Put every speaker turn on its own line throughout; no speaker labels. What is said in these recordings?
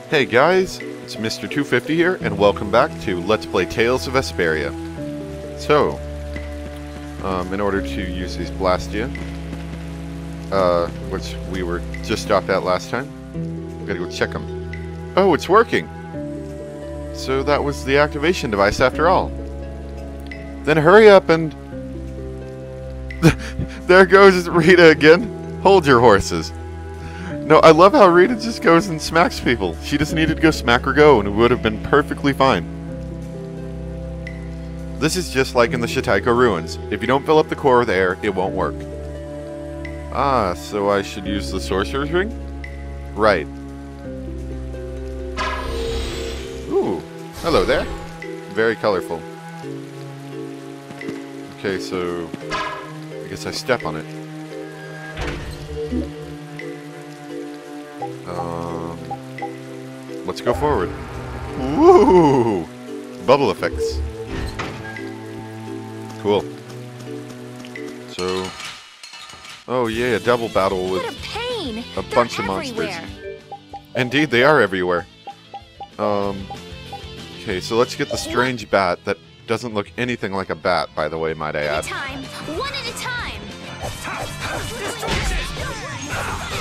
Hey guys, it's Mr. 250 here, and welcome back to Let's Play Tales of Vesperia. So, in order to use these Blastia, which we were just stopped at last time, we gotta go check them. Oh, it's working! So that was the activation device after all. Then hurry up and... There goes Rita again. Hold your horses. No, I love how Rita just goes and smacks people. She just needed to go smack or go, and it would have been perfectly fine. This is just like in the Shitaiko ruins. If you don't fill up the core with air, it won't work. Ah, so I should use the sorcerer's ring? Right. Ooh, hello there. Very colorful. Okay, so I guess I step on it. Let's go forward. Woo! Bubble effects. Cool. So, oh yeah, a double battle with a bunch of monsters. Indeed, they are everywhere. Okay, so let's get the strange bat that doesn't look anything like a bat, by the way, might I add.
One at a time.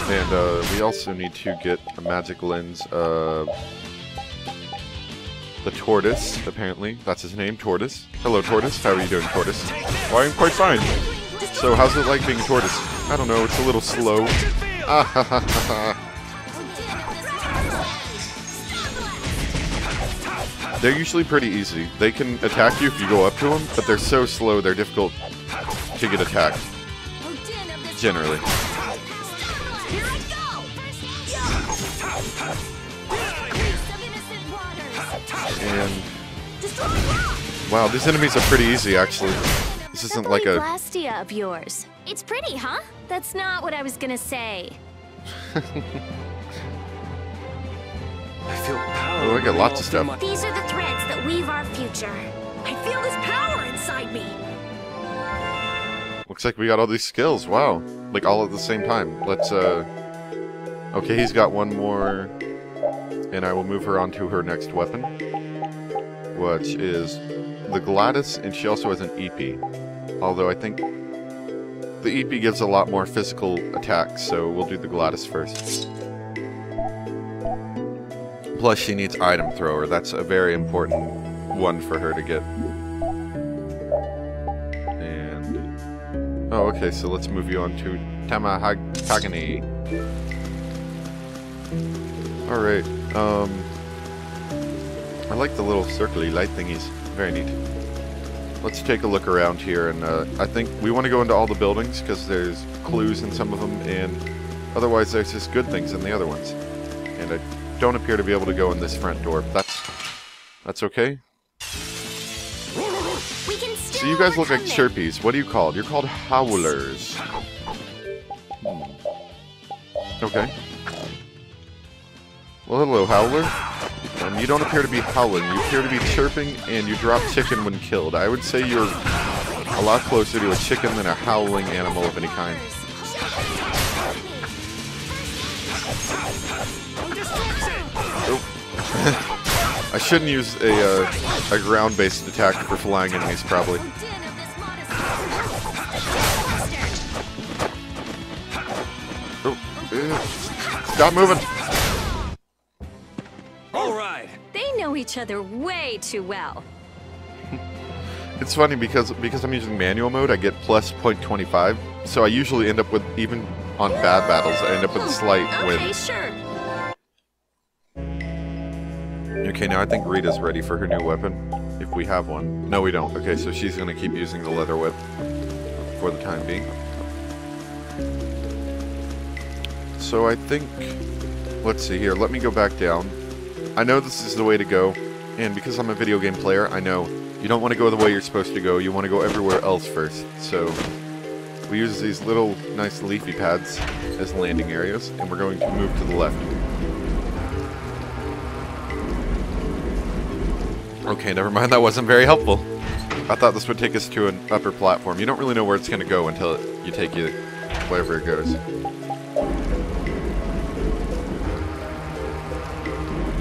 And we also need to get a magic lens. The Tortoise, apparently. That's his name, Tortoise. Hello, Tortoise. How are you doing, Tortoise? Well, I'm quite fine. So, how's it like being a tortoise? I don't know, it's a little slow. They're usually pretty easy. They can attack you if you go up to them, but they're so slow they're difficult to get attacked. Generally. And wow, these enemies are pretty easy, actually. This isn't like a
Blastia of yours. It's pretty, huh? That's not what I was gonna say.
I feel power.
Oh, I got lots of stuff.
These are the threads that weave our future. I feel this power inside me.
Looks like we got all these skills. Wow, like all at the same time. Let's okay, he's got one more, and I will move her on to her next weapon, which is the Gladys, and she also has an EP. Although I think the EP gives a lot more physical attacks, so we'll do the Gladys first. Plus, she needs item thrower. That's a very important one for her to get. And oh, okay. So let's move you on to Tamahagani. All right. I like the little circly light thingies. Very neat. Let's take a look around here, and I think we want to go into all the buildings because there's clues in some of them, and otherwise there's just good things in the other ones. And I don't appear to be able to go in this front door. That's okay. So you guys look like Chirpies. What are you called? You're called Howlers. Okay. Well, hello, Howler. You don't appear to be howling. You appear to be chirping, and you drop chicken when killed. I would say you're a lot closer to a chicken than a howling animal of any kind. Oh. I shouldn't use a ground-based attack for flying enemies, probably. Oh. Stop moving!
They know each other way too well.
It's funny because I'm using manual mode, I get plus 0.25, so I usually end up with, even on bad battles, I end up with a slight win.
Okay, sure.
Okay, now I think Rita's ready for her new weapon, if we have one. No, we don't. Okay, so she's gonna keep using the leather whip for the time being. So I think, let's see here, let me go back down. I know this is the way to go, and because I'm a video game player, I know you don't want to go the way you're supposed to go, you want to go everywhere else first. So, we use these little nice leafy pads as landing areas, and we're going to move to the left. Okay, never mind, that wasn't very helpful. I thought this would take us to an upper platform. You don't really know where it's going to go until you take you wherever it goes.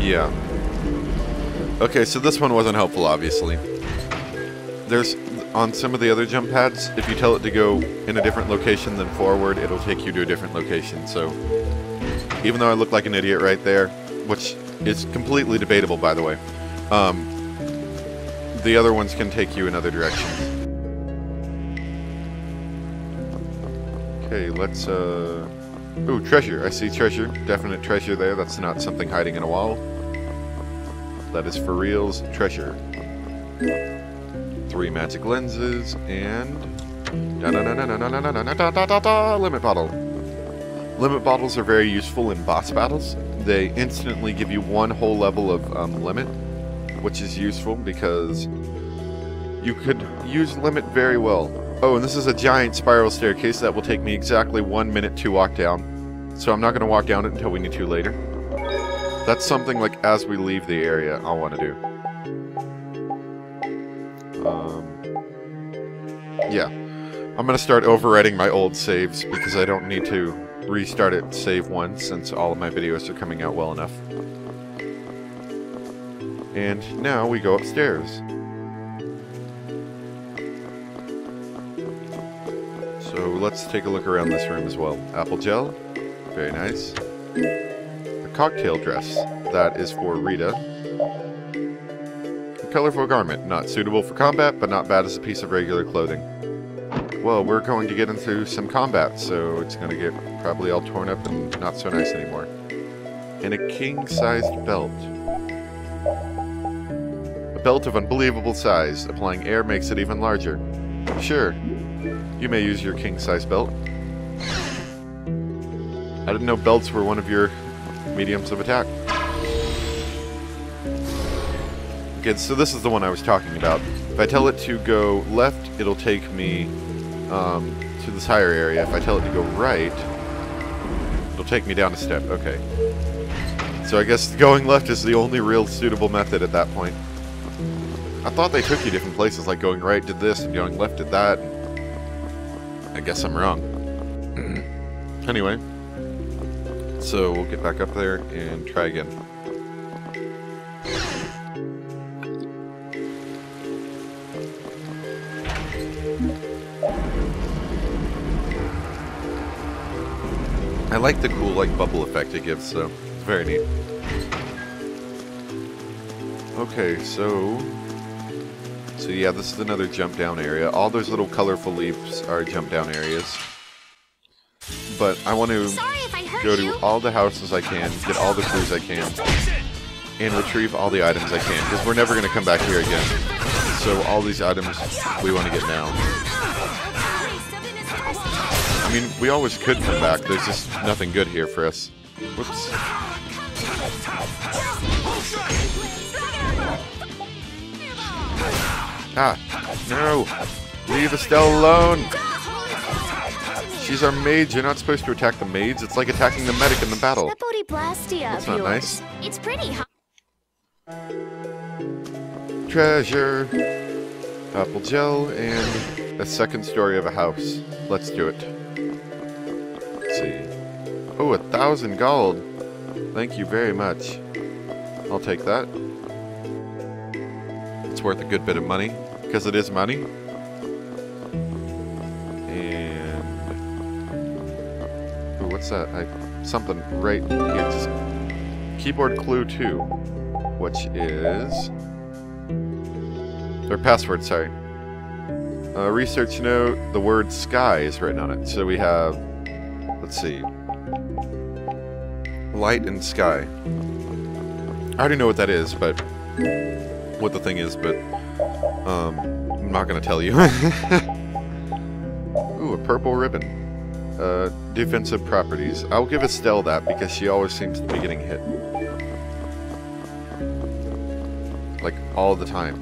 Yeah. Okay, so this one wasn't helpful, obviously. There's, on some of the other jump pads, if you tell it to go in a different location than forward, it'll take you to a different location, so... Even though I look like an idiot right there, which is completely debatable, by the way, the other ones can take you in other directions. Okay, let's, Ooh, treasure. I see treasure. Definite treasure there. That's not something hiding in a wall. That is for reals treasure. 3 magic lenses, and... limit bottle. Limit bottles are very useful in boss battles. They instantly give you 1 whole level of limit, which is useful because you could use limit very well. Oh, and this is a giant spiral staircase that will take me exactly 1 minute to walk down. So I'm not going to walk down it until we need to later. That's something like as we leave the area I'll want to do. Yeah. I'm going to start overwriting my old saves because I don't need to restart it save once since all of my videos are coming out well enough. And now we go upstairs. So let's take a look around this room as well. Apple gel, very nice. A cocktail dress, that is for Rita. A colorful garment, not suitable for combat, but not bad as a piece of regular clothing. Well, we're going to get into some combat, so it's going to get probably all torn up and not so nice anymore. And a king-sized belt. A belt of unbelievable size. Applying air makes it even larger. Sure, you may use your king-size belt. I didn't know belts were one of your mediums of attack. Okay, so this is the one I was talking about. If I tell it to go left, it'll take me to this higher area. If I tell it to go right, it'll take me down a step. Okay. So I guess going left is the only real suitable method at that point. I thought they took you different places, like going right did this and going left did that. I guess I'm wrong. Anyway. So we'll get back up there and try again. I like the cool, like, bubble effect it gives, so it's very neat. Okay, so yeah, this is another jump down area. All those little colorful leaps are jump down areas. But I want to go to all the houses I can, get all the clues I can, and retrieve all the items I can, because we're never going to come back here again. So all these items we want to get now. I mean, we always could come back, there's just nothing good here for us. Whoops. Ah, no! Leave Estelle alone! She's our mage, you're not supposed to attack the maids, it's like attacking the medic in the battle. That's not nice.
It's pretty hot.
Treasure! Apple gel, and a second story of a house. Let's do it. Let's see. Oh, 1,000 gold! Thank you very much. I'll take that. It's worth a good bit of money, because it is money. And... ooh, what's that? Something right here. Just keyboard clue 2, which is... or password, sorry. Research note, the word sky is written on it. So we have, let's see, light and sky. I already know what that is, but what the thing is, but I'm not going to tell you. Ooh, a purple ribbon. Defensive properties. I'll give Estelle that because she always seems to be getting hit. Like, all the time.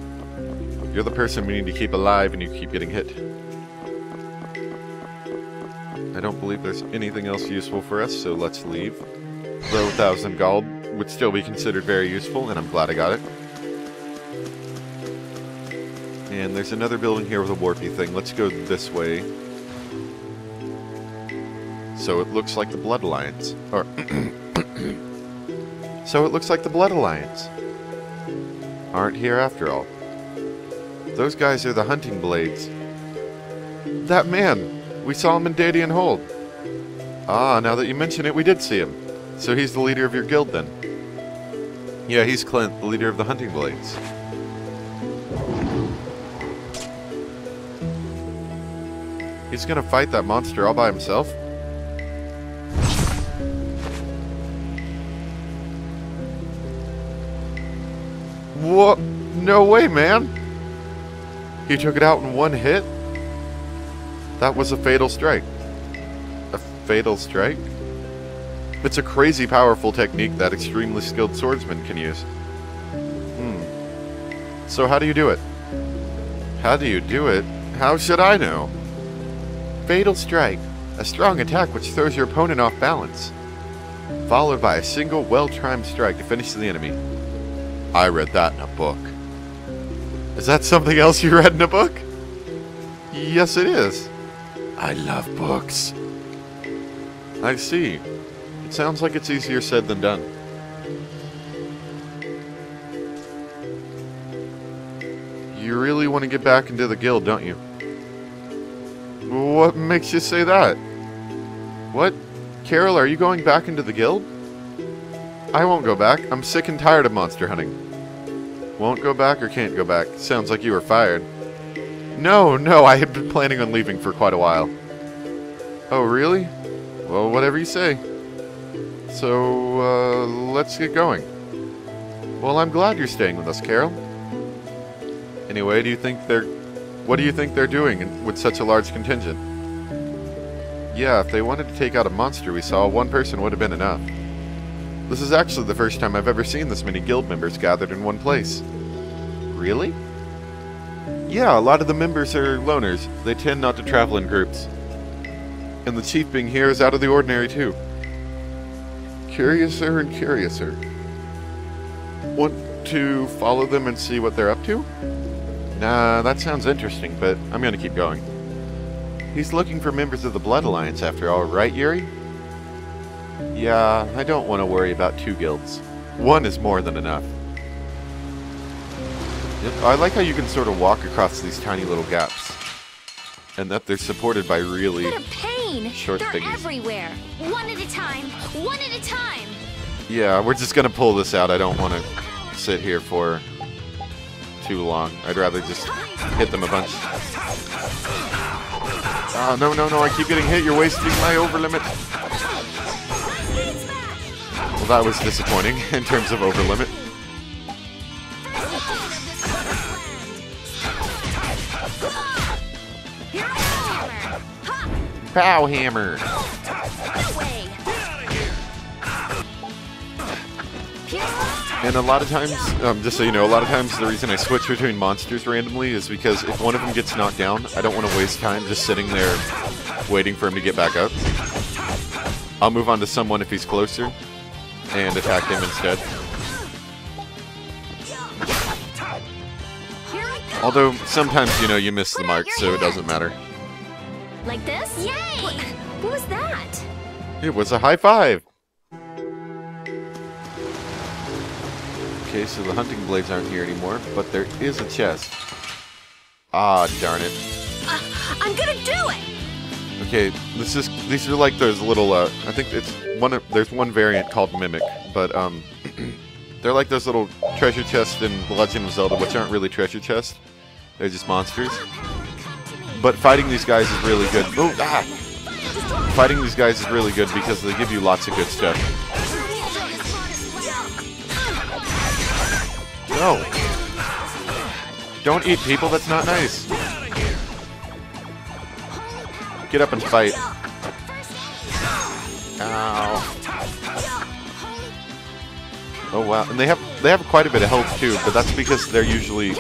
You're the person we need to keep alive and you keep getting hit. I don't believe there's anything else useful for us, so let's leave. Though 1,000 gold would still be considered very useful, and I'm glad I got it. And there's another building here with a warpy thing. Let's go this way. So it looks like the Blood Alliance. Or So it looks like the Blood Alliance aren't here after all. Those guys are the hunting blades. That man! We saw him in Dadian Hold. Ah, now that you mention it, we did see him. So he's the leader of your guild then. Yeah, he's Clint, the leader of the hunting blades. He's gonna fight that monster all by himself? What? No way, man! He took it out in one hit? That was a fatal strike. A fatal strike? It's a crazy powerful technique that extremely skilled swordsmen can use. So how do you do it? How do you do it? How should I know? Fatal strike. A strong attack which throws your opponent off balance. Followed by a single well-timed strike to finish the enemy. I read that in a book. Is that something else you read in a book? Yes, it is. I love books. I see. It sounds like it's easier said than done. You really want to get back into the guild, don't you? What makes you say that? What? Carol, are you going back into the guild? I won't go back. I'm sick and tired of monster hunting. Won't go back or can't go back? Sounds like you were fired. No, I had been planning on leaving for quite a while. Oh, really? Well, whatever you say. So, let's get going. Well, I'm glad you're staying with us, Carol. Anyway, what do you think they're doing with such a large contingent? Yeah, if they wanted to take out a monster we saw, one person would have been enough. This is actually the first time I've ever seen this many guild members gathered in one place. Really? Yeah, a lot of the members are loners. They tend not to travel in groups. And the chief being here is out of the ordinary too. Curiouser and curiouser. Want to follow them and see what they're up to? Nah, that sounds interesting, but I'm gonna keep going. He's looking for members of the Blood Alliance after all, right, Yuri? Yeah, I don't want to worry about 2 guilds. 1 is more than enough. Yep, I like how you can sort of walk across these tiny little gaps. And that they're supported by really
What a pain!
short
They're
thingies.
everywhere. One at a time. One at a time.
Yeah, we're just gonna pull this out. I don't want to sit here for too long. I'd rather just hit them a bunch. Oh, no, I keep getting hit. You're wasting my overlimit. Well, that was disappointing in terms of overlimit. Pow hammer. And a lot of times, just so you know, a lot of times the reason I switch between monsters randomly is because if one of them gets knocked down, I don't want to waste time just sitting there waiting for him to get back up. I'll move on to someone if he's closer and attack him instead. Although sometimes, you know, you miss the mark, so it doesn't matter.
Like this? Yay! What was that?
It was a high five! Okay, so the hunting blades aren't here anymore, but there is a chest. Ah, darn it.
I'm gonna do it!
Okay, these are like those little, I think it's there's one variant called Mimic, but, they're like those little treasure chests in The Legend of Zelda, which aren't really treasure chests. They're just monsters. But fighting these guys is really good. Oh, ah! Fighting these guys is really good because they give you lots of good stuff. No! Don't eat people, that's not nice. Get up and fight. Ow. Oh wow, and they have quite a bit of health too, but that's because they're usually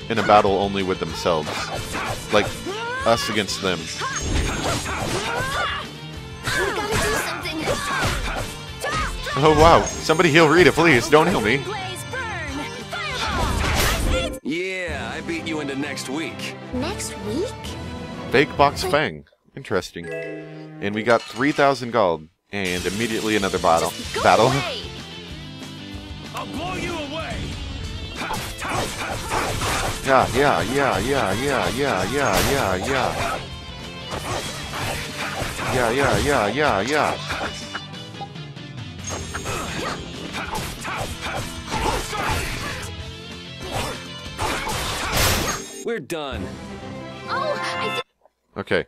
in a battle only with themselves. Like, us against them. Oh wow, somebody heal Rita, please, don't heal me.
Yeah, I beat you into next week.
Next week?
Fake Box Fang. Interesting. And we got 3,000 gold. And immediately another battle.
I'll blow you away.
Yeah, yeah, yeah, yeah, yeah, yeah, yeah, yeah, yeah. Yeah, yeah, yeah, yeah, yeah.
We're done.
Oh, I think...
Okay.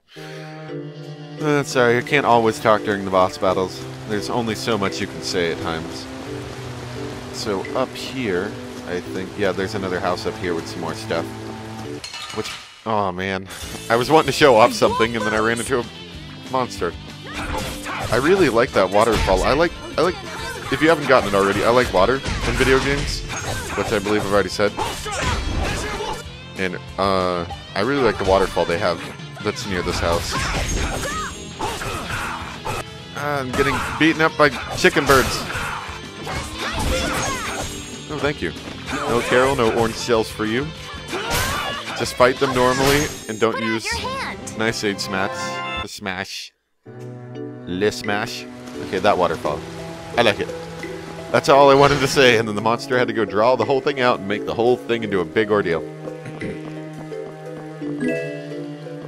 Sorry, I can't always talk during the boss battles. There's only so much you can say at times. So up here, I think, yeah, there's another house up here with some more stuff. Which, oh man, I was wanting to show off something and then I ran into a monster. I really like that waterfall. I like, if you haven't gotten it already, I like water in video games, which I believe I've already said. And, I really like the waterfall they have that's near this house. I'm getting beaten up by chicken birds. Oh, thank you. No, Carol, no orange shells for you. Just fight them normally and don't use nice aid smash. The smash. Le smash. Okay, that waterfall. I like it. That's all I wanted to say, and then the monster had to go draw the whole thing out and make the whole thing into a big ordeal.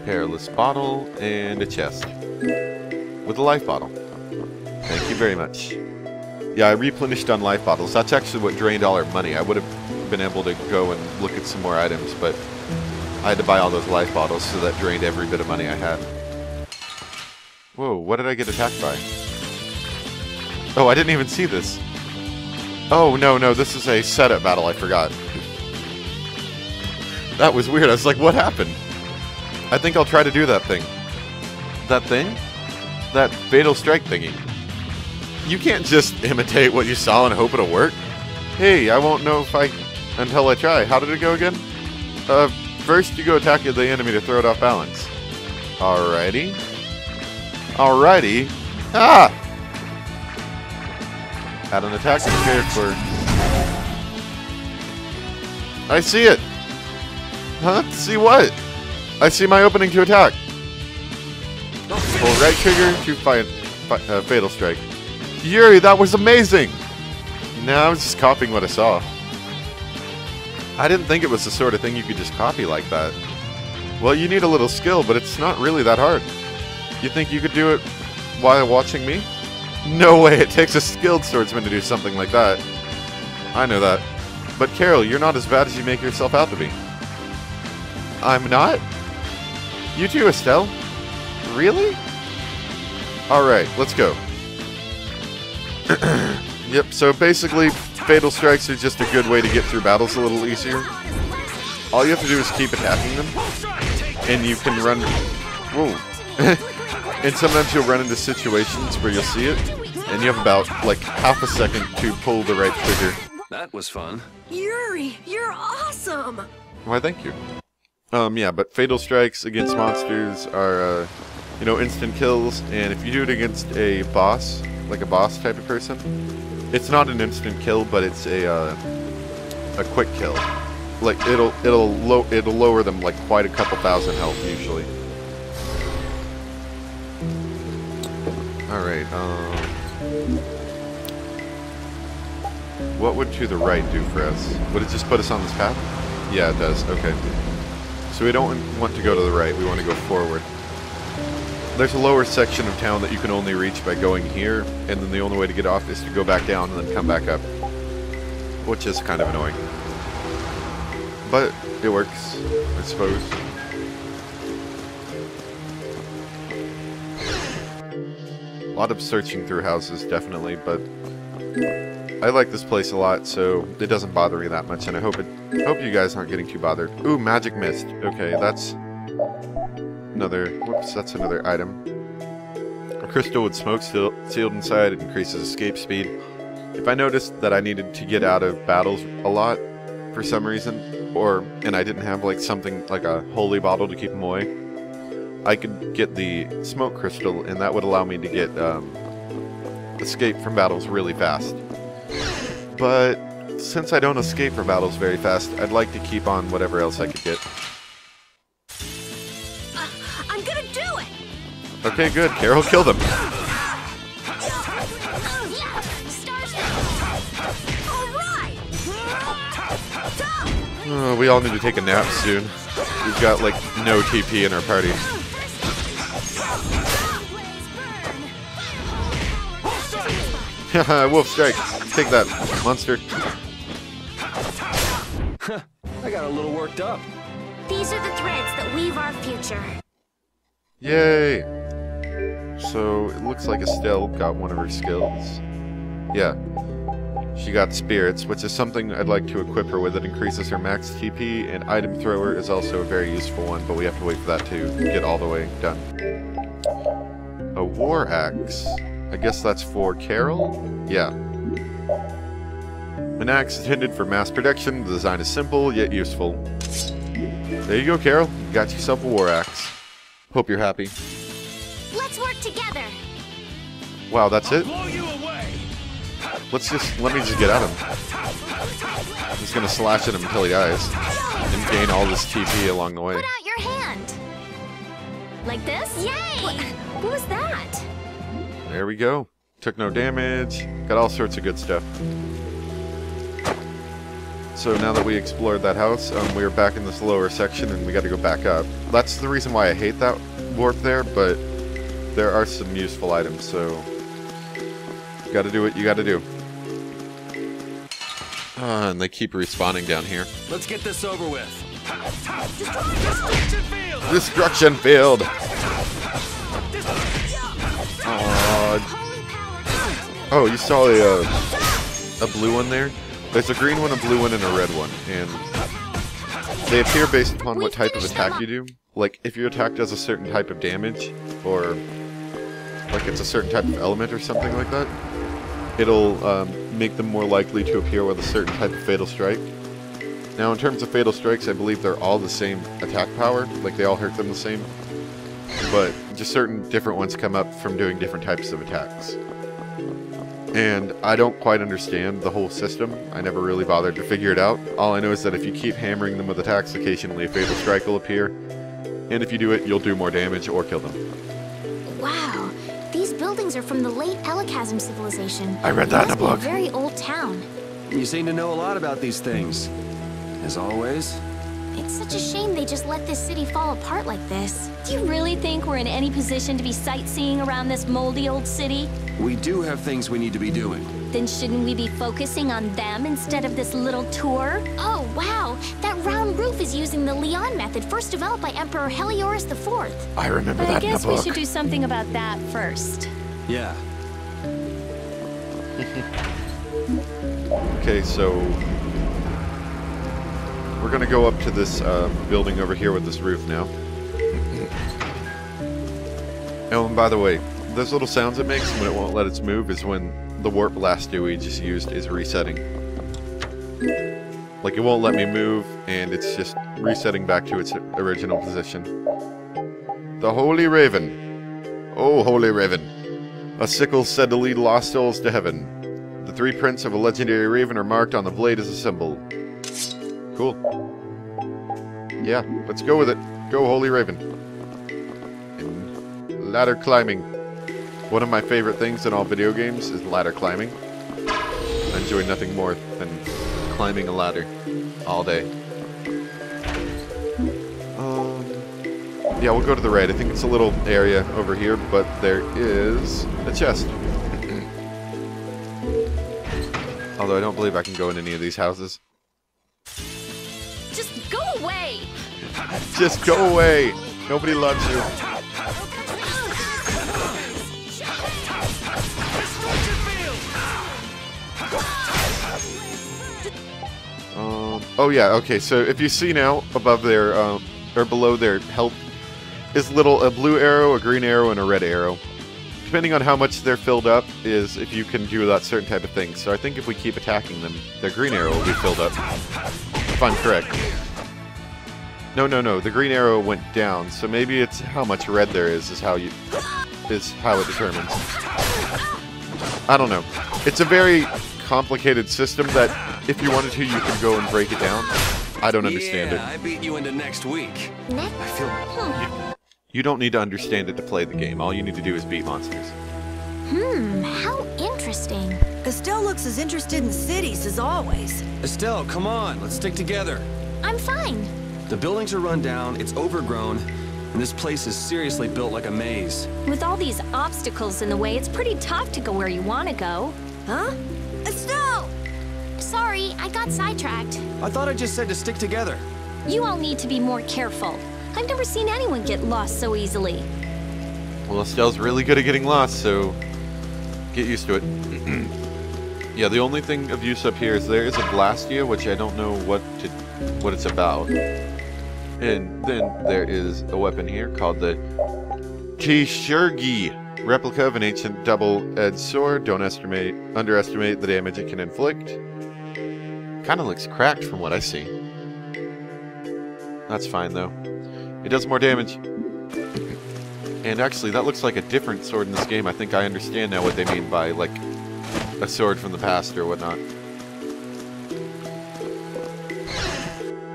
Perilous bottle and a chest. With a life bottle. Thank you very much. Yeah, I replenished on life bottles. That's actually what drained all our money. I would have been able to go and look at some more items, but I had to buy all those life bottles, so that drained every bit of money I had. Whoa, what did I get attacked by? Oh, I didn't even see this. Oh, no, this is a setup battle, I forgot. That was weird. I was like, what happened? I think I'll try to do that thing. That thing? That fatal strike thingy. You can't just imitate what you saw and hope it'll work. Hey, I won't know if until I try. How did it go again? First you go attack the enemy to throw it off balance. Alrighty. Alrighty. Ah! Add an attack prepared for... I see it! Huh? See what? I see my opening to attack. Pull right trigger to fatal strike. Yuri, that was amazing! No, I was just copying what I saw. I didn't think it was the sort of thing you could just copy like that. Well, you need a little skill, but it's not really that hard. You think you could do it while watching me? No way, it takes a skilled swordsman to do something like that. I know that. But Carol, you're not as bad as you make yourself out to be. I'm not? You too, Estelle? Really? Alright, let's go. Yep, so basically, fatal strikes are just a good way to get through battles a little easier. All you have to do is keep attacking them, and you can run... Whoa. And sometimes you'll run into situations where you'll see it, and you have about, like, half a second to pull the right trigger.
That was fun.
Yuri, you're awesome!
Why, thank you. Yeah, but fatal strikes against monsters are, you know, instant kills, and if you do it against a boss, like a boss type of person, it's not an instant kill, but it's a quick kill. Like it'll lower them like quite a couple thousand health usually. All right. What would to the right do for us? Would it just put us on this path? Yeah, it does. Okay. So we don't want to go to the right. We want to go forward. There's a lower section of town that you can only reach by going here, and then the only way to get off is to go back down and then come back up, which is kind of annoying. But it works, I suppose. A lot of searching through houses, definitely, but I like this place a lot, so it doesn't bother me that much, and I hope you guys aren't getting too bothered. Ooh, magic mist. Okay, that's another item. A crystal with smoke sealed inside. It increases escape speed. If I noticed that I needed to get out of battles a lot for some reason, and I didn't have like something like a holy bottle to keep them away, I could get the smoke crystal, and that would allow me to get escape from battles really fast. But since I don't escape from battles very fast, I'd like to keep on whatever else I could get.
I'm gonna do it!
Okay, good. Carol, kill them.
Alright!
We all need to take a nap soon. We've got, like, no TP in our party. Haha, Wolf Strike! Take that, monster.
I got a little worked up.
These are the threads that weave our future.
Yay! So, it looks like Estelle got one of her skills. Yeah. She got Spirits, which is something I'd like to equip her with. It increases her max TP, and Item Thrower is also a very useful one, but we have to wait for that to get all the way done. A War Axe. I guess that's for Carol? Yeah. An axe intended for mass production. The design is simple, yet useful. There you go, Carol. You got yourself a War Axe. Hope you're happy.
Let's work together.
Wow, that's it?
Blow you away.
Let me just get at him. I'm just gonna slash at him until he dies. And gain all this TP along the way.
Put out your hand. Like this? Yay! What was that?
There we go. Took no damage. Got all sorts of good stuff. So now that we explored that house, we're back in this lower section and we gotta go back up. That's the reason why I hate that warp there, but there are some useful items, so you gotta do what you gotta do. And they keep respawning down here.
Let's get this over with.
Destruction field! Oh, you saw a blue one there? There's a green one, a blue one, and a red one, and they appear based upon what type of attack you do. Like, if your attack does a certain type of damage, or like it's a certain type of element or something like that, it'll make them more likely to appear with a certain type of Fatal Strike. Now, in terms of Fatal Strikes, I believe they're all the same attack power, like they all hurt them the same, but just certain different ones come up from doing different types of attacks. And I don't quite understand the whole system. I never really bothered to figure it out. All I know is that if you keep hammering them with attacks, occasionally a Fatal Strike will appear. And if you do it, you'll do more damage or kill them.
Wow, these buildings are from the late Elachasm civilization.
I read that in a
Must be
book.
a very old town.
You seem to know a lot about these things. As always.
It's such a shame they just let this city fall apart like this.
Do you really think we're in any position to be sightseeing around this moldy old city?
We do have things we need to be doing.
Then shouldn't we be focusing on them instead of this little tour?
Oh, wow! That round roof is using the Leon method, first developed by Emperor Heliodorus IV.
I remember
But I
that in
guess
the
we
book.
should do something about that first.
Yeah.
Okay, so we're gonna go up to this building over here with this roof now. Oh, and by the way, those little sounds it makes when it won't let us move is when the warp blast we just used is resetting. Like, it won't let me move, and it's just resetting back to its original position. The Holy Raven. Oh, Holy Raven. A sickle said to lead lost souls to heaven. The three prints of a legendary raven are marked on the blade as a symbol. Cool. Yeah, let's go with it. Go, Holy Raven. And ladder climbing. One of my favorite things in all video games is ladder climbing. I enjoy nothing more than climbing a ladder all day. Yeah, we'll go to the right. I think it's a little area over here, but there is a chest. Although I don't believe I can go in any of these houses.
Just go away!
Just go away! Nobody loves you. Oh yeah, okay, so if you see now, above their, or below their health, is a blue arrow, a green arrow, and a red arrow. Depending on how much they're filled up, is if you can do that certain type of thing. So I think if we keep attacking them, their green arrow will be filled up. If I'm correct. No, the green arrow went down, so maybe it's how much red there is how it determines. I don't know. It's a very complicated system that, if you wanted to, you could go and break it down. I don't understand it.
I beat you into next week.
You don't need to understand it to play the game. All you need to do is beat monsters.
How interesting.
Estelle looks as interested in cities as always.
Estelle, come on, let's stick together.
I'm fine.
The buildings are run down, it's overgrown, and this place is seriously built like a maze.
With all these obstacles in the way, it's pretty tough to go where you want to go.
Huh? Snow!
Sorry, I got sidetracked.
I thought I just said to stick together.
You all need to be more careful. I've never seen anyone get lost so easily.
Well, Estelle's really good at getting lost, so get used to it. Yeah, the only thing of use up here is there is a Blastia, which I don't know what it's about. And then there is a weapon here called the Tishurgi, replica of an ancient double-edged sword. Don't underestimate the damage it can inflict. Kind of looks cracked from what I see. That's fine though. It does more damage. And actually, that looks like a different sword in this game. I think I understand now what they mean by, like, a sword from the past or whatnot.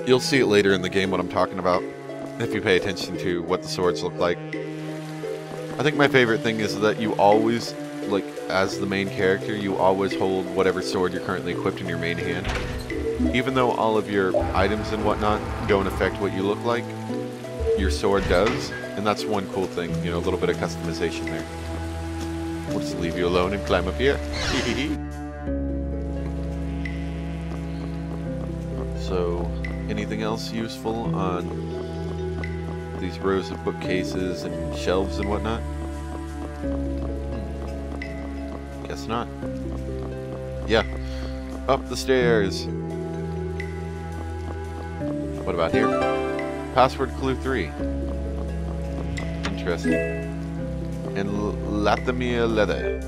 You'll see it later in the game what I'm talking about, if you pay attention to what the swords look like. I think my favorite thing is that you always, like, as the main character, you always hold whatever sword you're currently equipped in your main hand. Even though all of your items and whatnot don't affect what you look like, your sword does. And that's one cool thing, you know, a little bit of customization there. We'll just leave you alone and climb up here. So, anything else useful on these rows of bookcases and shelves and whatnot? Guess not. Yeah. Up the stairs. What about here? Password clue 3. Interesting. And Lathamir leather.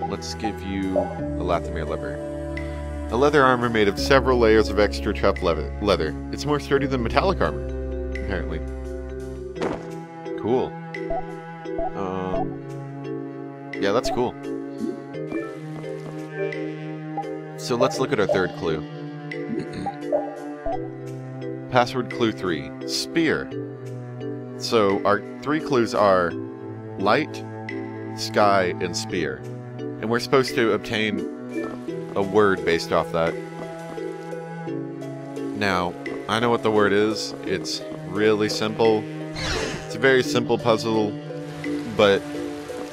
Let's give you a Lathamir leather. A leather armor made of several layers of extra tough leather. It's more sturdy than metallic armor, apparently. Cool. Yeah, that's cool. So let's look at our third clue. Password clue 3. Spear. So our 3 clues are light, sky, and spear. And we're supposed to obtain a word based off that. Now, I know what the word is. It's really simple. It's a very simple puzzle, but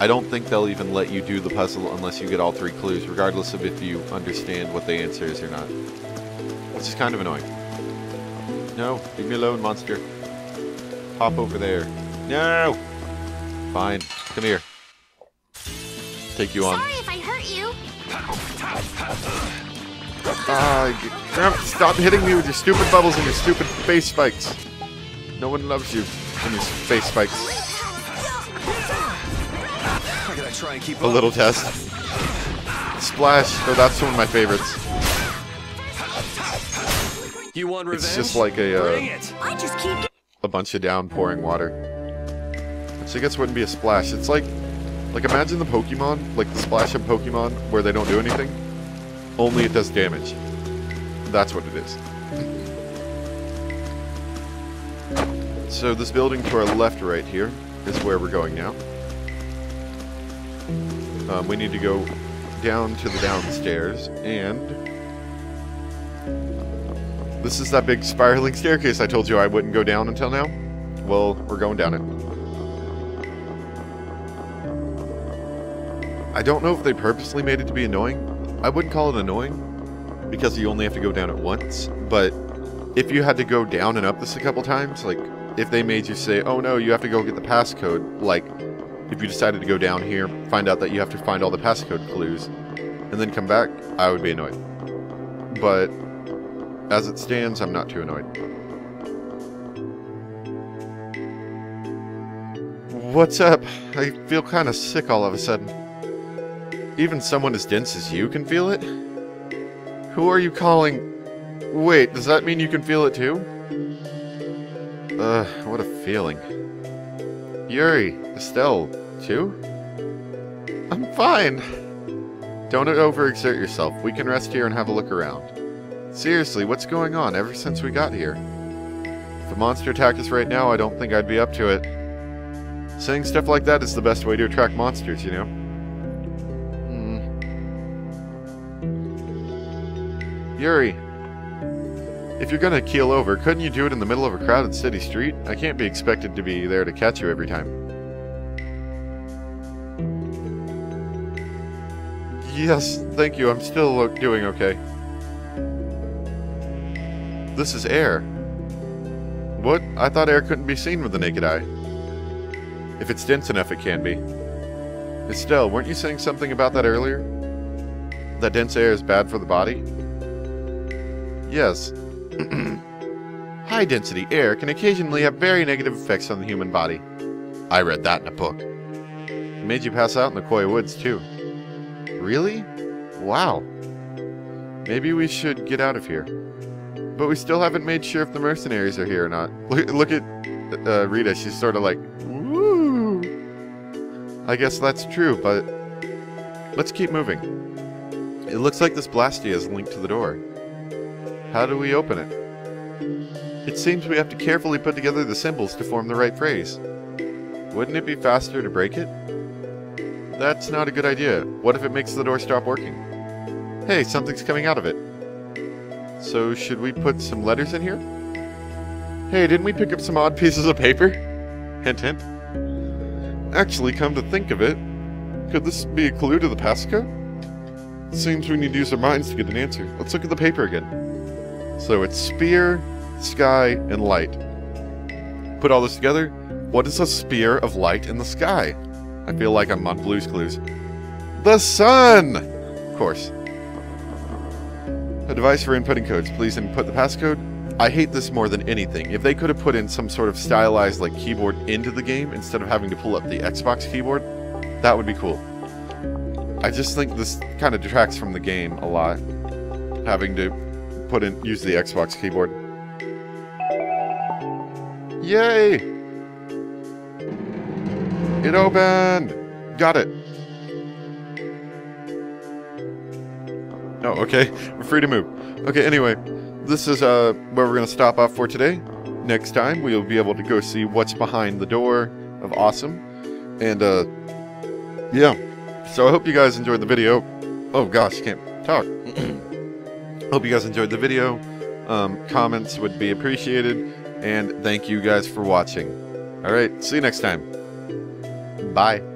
I don't think they'll even let you do the puzzle unless you get all 3 clues, regardless of if you understand what the answer is or not. Which is kind of annoying. No, leave me alone, monster. Hop over there. No! Fine. Come here. Take you on.
Sorry if I hurt you.
Stop hitting me with your stupid bubbles and your stupid face spikes. No one loves you and your face spikes.
I gotta try and keep
A little test. Splash. Oh, that's one of my favorites.
You want revenge?
It's just like
Bring it.
I just keep
a bunch of downpouring water. Which I guess wouldn't be a splash. It's like imagine the Pokemon, like the splash of Pokemon, where they don't do anything. Only it does damage. That's what it is. So this building to our left right here is where we're going now. We need to go down to the downstairs, and this is that big spiraling staircase I told you I wouldn't go down until now. Well, we're going down it. I don't know if they purposely made it to be annoying. I wouldn't call it annoying, because you only have to go down it once, but if you had to go down and up this a couple times, like, if they made you say, oh no, you have to go get the passcode, like, if you decided to go down here, find out that you have to find all the passcode clues, and then come back, I would be annoyed. But as it stands, I'm not too annoyed. What's up? I feel kind of sick all of a sudden. Even someone as dense as you can feel it? Who are you calling? Wait, does that mean you can feel it too? What a feeling. Yuri, Estelle, too? I'm fine. Don't overexert yourself. We can rest here and have a look around. Seriously, what's going on ever since we got here? If a monster attacked us right now, I don't think I'd be up to it. Saying stuff like that is the best way to attract monsters, you know? Yuri, If you're gonna keel over, couldn't you do it in the middle of a crowded city street? I can't be expected to be there to catch you every time. Yes, thank you. I'm still doing okay. This is air. What? I thought air couldn't be seen with the naked eye. If it's dense enough, it can be. Estelle, weren't you saying something about that earlier? That dense air is bad for the body? Yes. High-density air can occasionally have very negative effects on the human body. I read that in a book. It made you pass out in the Koi Woods, too. Really? Wow. Maybe we should get out of here. But we still haven't made sure if the mercenaries are here or not. Look at Rita. She's sort of like, woo! I guess that's true, but let's keep moving. It looks like this Blastia is linked to the door. How do we open it? It seems we have to carefully put together the symbols to form the right phrase. Wouldn't it be faster to break it? That's not a good idea. What if it makes the door stop working? Hey, something's coming out of it. So should we put some letters in here? Hey, didn't we pick up some odd pieces of paper? Hint, hint. Actually, come to think of it, could this be a clue to the passcode? Seems we need to use our minds to get an answer. Let's look at the paper again. So it's spear, sky, and light. Put all this together, what is a spear of light in the sky? I feel like I'm on Blue's Clues. The sun! Of course. A device for inputting codes. Please input the passcode. I hate this more than anything. If they could have put in some sort of stylized like keyboard into the game instead of having to pull up the Xbox keyboard, that would be cool. I just think this kind of detracts from the game a lot, having to use the Xbox keyboard. Yay! It opened! Got it. Oh, okay. We're free to move. Okay, anyway, this is where we're going to stop off for today. Next time, we'll be able to go see what's behind the door of Awesome. And, yeah. So I hope you guys enjoyed the video. Oh, gosh, can't talk. Hope you guys enjoyed the video. Comments would be appreciated. And thank you guys for watching. Alright, see you next time. Bye.